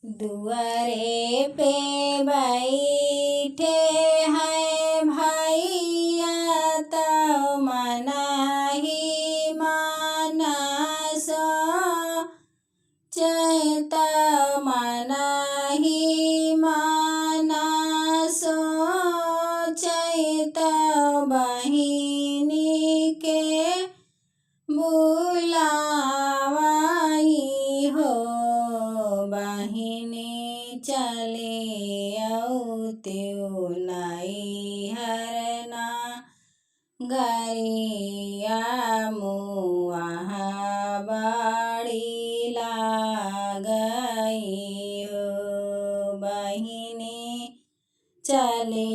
दुआरे पे बैठे हैं भैया तो मना ही माना सो चैत मना ही माना सो चैत बहिनी के बुलावाई हो बहिनी चले औत्यो नाई हरना गरिया मुआह बाड़ी लागई हो बहिनी चले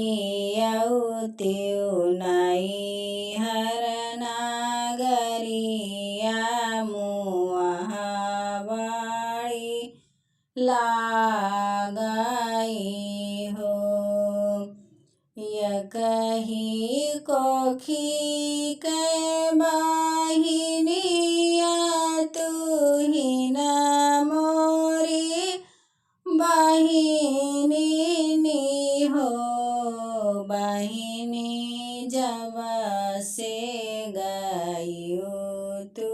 औत्यो नाई हरना गरिया मुआह बाड़ी लागई हो यकही कोखी के बहिनिया तुही न मोरी बहिनी हो बहिनी जब से गयो तू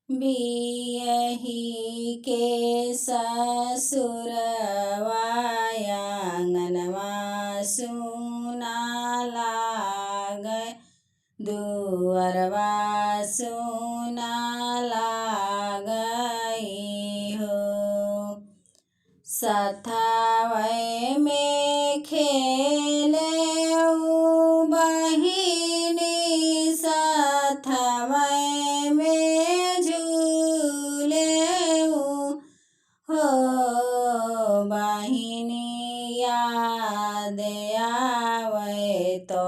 बियही के ससुरवा आंगनवा सुना लागे दुअरवा सुना लागई हो सथावे में खेले बहिनी सथावे में झूले हो बहिनी याद आवे तो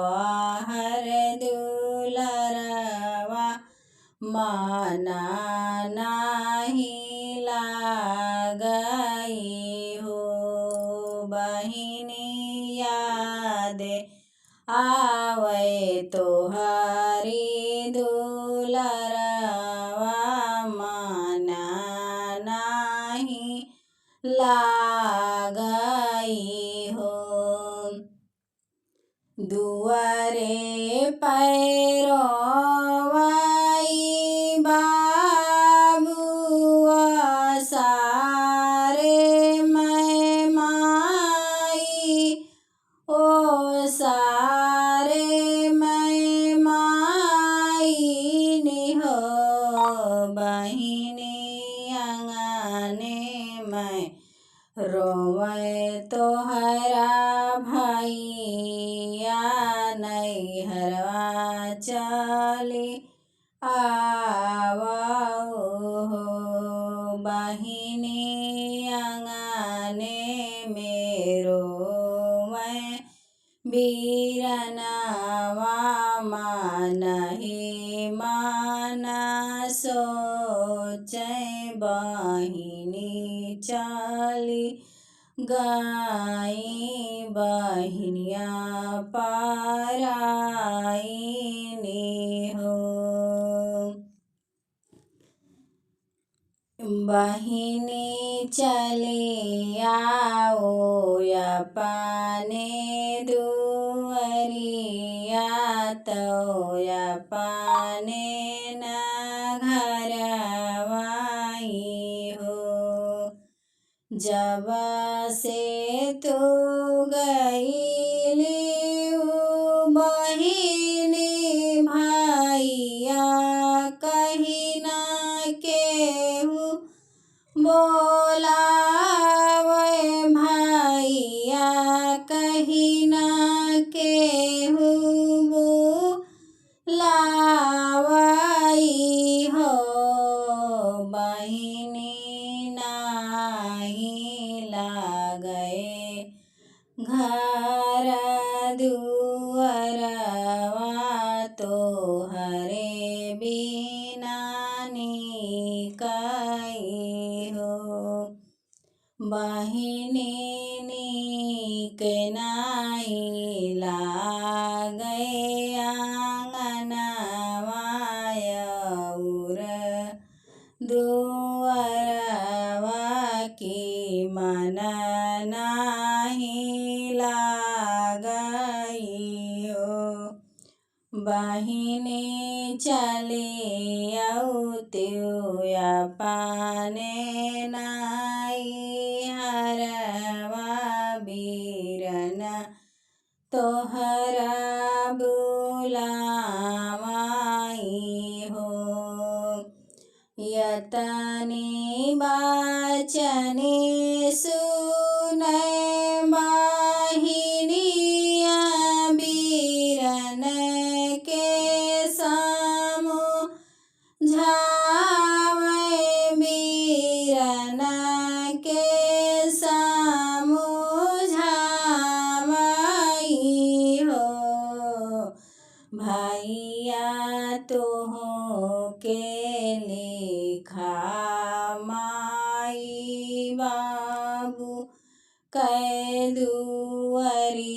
हर दुलरवा माना नाही लागई हो बहिनी याद आवे तो हरी दुलरवा माना नाही लागई हो दुआरे पैरोवाई बाबुआ सारे मैं माई ओ सारे मैं माई निहो बहिनी आंगने में रोवे तोहरा भैया नैहरवा चली आवो हो बहिनी आंगने में रोवे बीरनवा मानहि माना सोचे बहिनी चली गाई बहिनिया पाराई हो बहिनी चली आओ अपने दुअरिया तो अपने न घरवाई हो जब से तू गईली बहिनी भैया कहीं ना केहू बोलावे भैया कहीं ना केहू बोलावई हो बहिनी नाही लागए घर दुअरवा तोहरे बिना निकई हो बहिनी नीक नाही लागए आंगनवा और दुअरवा की मन नाही लागई हो। बहिनी चली औत्यो पाने नाई हरवा बीरन तोहरा बुलावाई हो। यतनी बाचनी सुनै बाहिनिया बीरन के समुझावै बीरन के समुझावई हो। भैया तोह के लिखा माई बाबू कै दुअरिया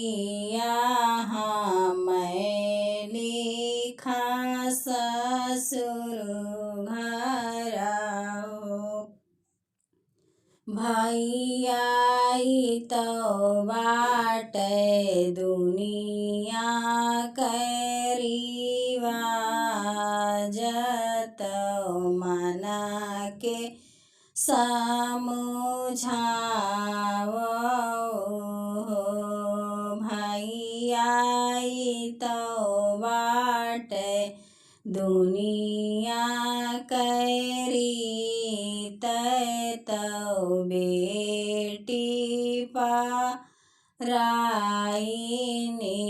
हमें लिखा ससुर घरा हो। भैया तो बाटे दुनिया करीवाज तो मना के समझावो हो। भैया तो बाटे दुनिया करी तो बेटी पराई ने